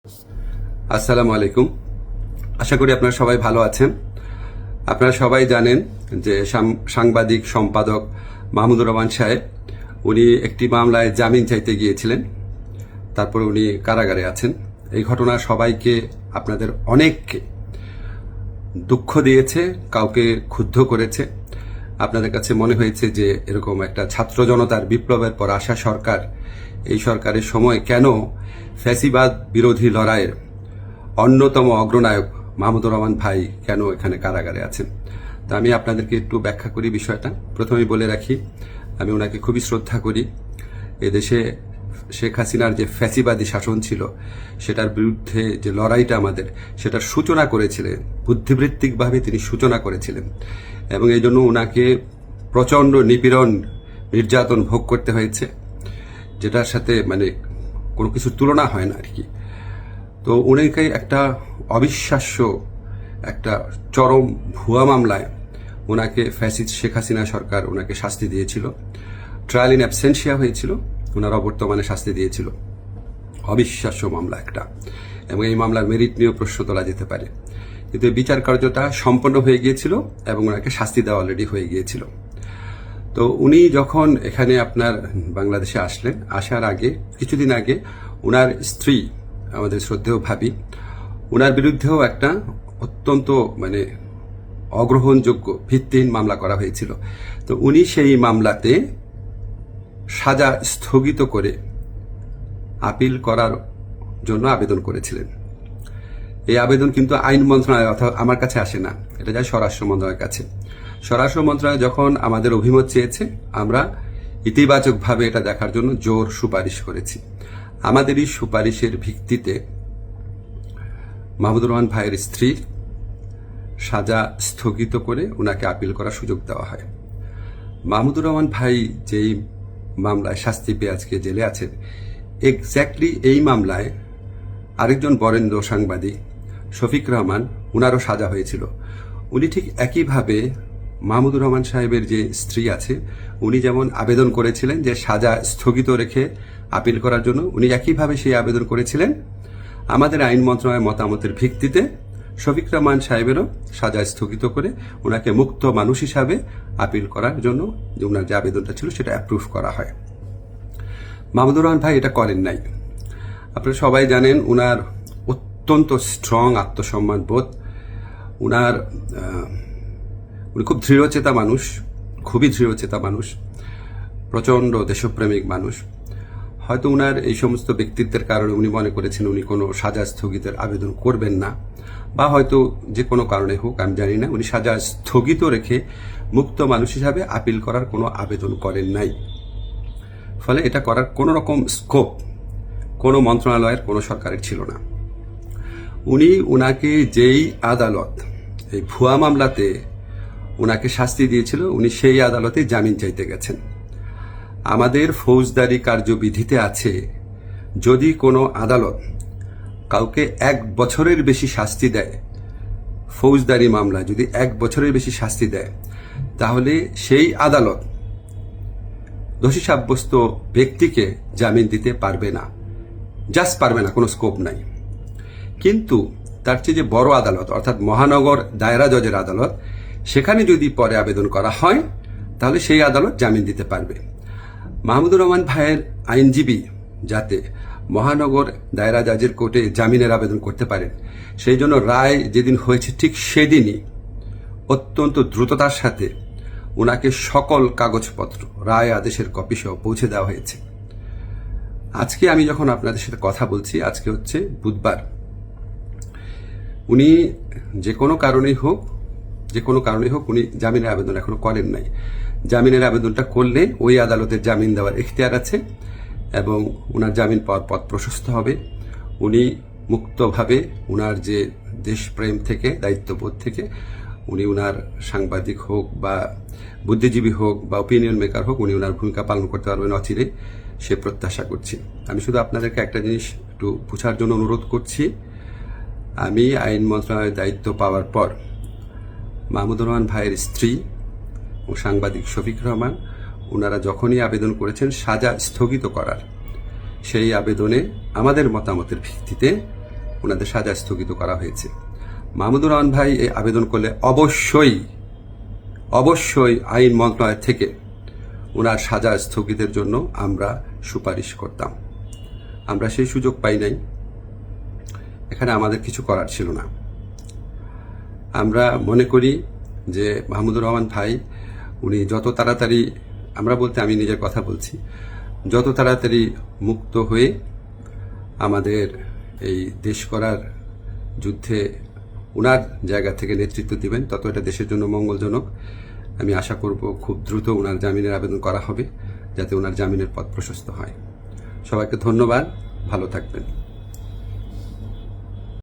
আসসালামু আলাইকুম। আশা করি আপনারা সবাই ভালো আছেন। আপনারা সবাই জানেন যে সাংবাদিক সম্পাদক মাহমুদুর রহমান সাহেব উনি একটি মামলায় জামিন চাইতে গিয়েছিলেন, তারপরে উনি কারাগারে আছেন। এই ঘটনা সবাইকে, আপনাদের অনেককে দুঃখ দিয়েছে, কাউকে ক্ষুব্ধ করেছে। আপনাদের কাছে মনে হয়েছে যে এরকম একটা ছাত্র জনতার বিপ্লবের পর আসা সরকার, এই সরকারের সময় কেন ফ্যাসিবাদ বিরোধী লড়াইয়ের অন্যতম অগ্রনায়ক মাহমুদুর রহমান ভাই কেন এখানে কারাগারে আছেন। তো আমি আপনাদেরকে একটু ব্যাখ্যা করি বিষয়টা। প্রথমেই বলে রাখি, আমি ওনাকে খুবই শ্রদ্ধা করি। এদেশে শেখ হাসিনার যে ফ্যাসিবাদী শাসন ছিল, সেটার বিরুদ্ধে যে লড়াইটা আমাদের, সেটার সূচনা করেছিলেন, বুদ্ধিবৃত্তিকভাবে তিনি সূচনা করেছিলেন, এবং এই জন্য ওনাকে প্রচণ্ড নিপীড়ন, নির্যাতন ভোগ করতে হয়েছে, যেটার সাথে কোনো কিছুর তুলনা হয় না আর কি। তো উনাকে একটা অবিশ্বাস্য, একটা চরম ভুয়া মামলায় ওনাকে ফ্যাসিস্ট শেখ হাসিনা সরকার ওনাকে শাস্তি দিয়েছিল। ট্রায়াল ইন অ্যাবসেন্সিয়া হয়েছিল, ওনার অবর্তমানে শাস্তি দিয়েছিল। অবিশ্বাস্য মামলা একটা, এবং এই মামলার মেরিট নিয়েও প্রশ্ন তোলা যেতে পারে। কিন্তু বিচার কার্যটা সম্পন্ন হয়ে গিয়েছিল এবং ওনাকে শাস্তি দেওয়া অলরেডি হয়ে গিয়েছিল। তো উনি যখন এখানে আপনার বাংলাদেশে আসলেন, আসার আগে কিছুদিন আগে ওনার স্ত্রী, আমাদের শ্রদ্ধেয় ভাবি, ওনার বিরুদ্ধেও একটা অত্যন্ত অগ্রহণযোগ্য ভিত্তিহীন মামলা করা হয়েছিল। তো উনি সেই মামলাতে সাজা স্থগিত করে আপিল করার জন্য আবেদন করেছিলেন। এই আবেদন কিন্তু আইন মন্ত্রণালয় অর্থাৎ আমার কাছে আসে না, এটা যায় স্বরাষ্ট্র মন্ত্রণালয়ের কাছে। স্বরাষ্ট্র মন্ত্রণালয় যখন আমাদের অভিমত চেয়েছে, আমরা ইতিবাচকভাবে এটা দেখার জন্য জোর সুপারিশ করেছি। আমাদের এই সুপারিশের ভিত্তিতে মাহমুদুর রহমান ভাইয়ের স্ত্রীর সাজা স্থগিত করে ওনাকে আপিল করার সুযোগ দেওয়া হয়। মাহমুদুর রহমান ভাই যেই মামলায় শাস্তি পেয়ে আজকে জেলে আছেন, এক্স্যাক্টলি এই মামলায় আরেকজন বরেণ্য সাংবাদিক শফিক রহমান, ওনারও সাজা হয়েছিল। উনি ঠিক একইভাবে মাহমুদুর রহমান সাহেবের যে স্ত্রী আছে, উনি যেমন আবেদন করেছিলেন যে সাজা স্থগিত রেখে আপিল করার জন্য, উনি একইভাবে সেই আবেদন করেছিলেন। আমাদের আইন মন্ত্রণালয়ের মতামতের ভিত্তিতে শফিক রহমান সাহেবেরও সাজা স্থগিত করে ওনাকে মুক্ত মানুষ হিসাবে আপিল করার জন্য যে ওনার যে আবেদনটা ছিল সেটা অ্যাপ্রুভ করা হয়। মাহমুদুর রহমান ভাই এটা করেন নাই। আপনারা সবাই জানেন ওনার অত্যন্ত স্ট্রং আত্মসম্মান বোধ, উনি খুব দৃঢ়চেতা মানুষ, খুবই দৃঢ়চেতা মানুষ, প্রচণ্ড দেশপ্রেমিক মানুষ। হয়তো উনার এই সমস্ত ব্যক্তিত্বের কারণে উনি মনে করেছেন উনি কোনো সাজা স্থগিতের আবেদন করবেন না, বা হয়তো যে কোনো কারণে হোক, আমি জানি না, উনি সাজা স্থগিত রেখে মুক্ত মানুষ হিসাবে আপিল করার কোনো আবেদন করেন নাই। ফলে এটা করার কোনো রকম স্কোপ কোনো মন্ত্রণালয়ের, কোনো সরকারের ছিল না। উনাকে যেই আদালত এই ভুয়া মামলাতে উনাকে শাস্তি দিয়েছিল, উনি সেই আদালতে জামিন চাইতে গেছেন। আমাদের ফৌজদারি কার্যবিধিতে আছে, যদি কোনো আদালত কাউকে 1 বছরের বেশি শাস্তি দেয়, ফৌজদারি মামলা যদি 1 বছরের বেশি শাস্তি দেয়, তাহলে সেই আদালত দোষী সাব্যস্ত ব্যক্তিকে জামিন দিতে পারবে না, জাস্ট পারবে না, কোনো স্কোপ নাই। কিন্তু তার চেয়ে যে বড় আদালত, অর্থাৎ মহানগর দায়রা জজের আদালত, সেখানে যদি পরে আবেদন করা হয়, তাহলে সেই আদালত জামিন দিতে পারবে। মাহমুদুর রহমান ভাইয়ের আইনজীবী যাতে মহানগর দায়রা জজের কোর্টে জামিনের আবেদন করতে পারেন, সেই জন্য রায় যেদিন হয়েছে ঠিক সেদিনই অত্যন্ত দ্রুততার সাথে ওনাকে সকল কাগজপত্র, রায় আদেশের কপি সহ পৌঁছে দেওয়া হয়েছে। আজকে আমি যখন আপনাদের সাথে কথা বলছি, আজকে হচ্ছে বুধবার। উনি যে কোনো কারণেই হোক উনি জামিনের আবেদন এখনো করেন নাই। জামিনের আবেদনটা করলে ওই আদালতের জামিন দেওয়ার এখতিয়ার আছে এবং ওনার জামিন পাওয়ার পথ প্রশস্ত হবে। উনি মুক্তভাবে ওনার যে দেশপ্রেম থেকে, দায়িত্ববোধ থেকে, উনি ওনার সাংবাদিক হোক বা বুদ্ধিজীবী হোক বা ওপিনিয়ন মেকার হোক, উনি ওনার ভূমিকা পালন করতে পারবেন অচিরে, সে প্রত্যাশা করছি। আমি শুধু আপনাদেরকে একটা জিনিস একটু বোঝার জন্য অনুরোধ করছি। আমি আইন মন্ত্রণালয়ের দায়িত্ব পাওয়ার পর মাহমুদুর রহমান ভাইয়ের স্ত্রী ও সাংবাদিক শফিক রহমান, ওনারা যখনই আবেদন করেছেন সাজা স্থগিত করার, সেই আবেদনে আমাদের মতামতের ভিত্তিতে ওনাদের সাজা স্থগিত করা হয়েছে। মাহমুদুর রহমান ভাই এই আবেদন করলে অবশ্যই আইন মন্ত্রণালয় থেকে ওনার সাজা স্থগিতের জন্য আমরা সুপারিশ করতাম। আমরা সেই সুযোগ পাই নাই, এখানে আমাদের কিছু করার ছিল না। আমরা মনে করি যে মাহমুদুর রহমান ভাই উনি যত তাড়াতাড়ি, আমরা বলতে আমি নিজের কথা বলছি, যত তাড়াতাড়ি মুক্ত হয়ে আমাদের এই দেশ করার যুদ্ধে ওনার জায়গা থেকে নেতৃত্ব দিবেন, তত এটা দেশের জন্য মঙ্গলজনক। আমি আশা করব খুব দ্রুত ওনার জামিনের আবেদন করা হবে, যাতে ওনার জামিনের পথ প্রশস্ত হয়। সবাইকে ধন্যবাদ, ভালো থাকবেন।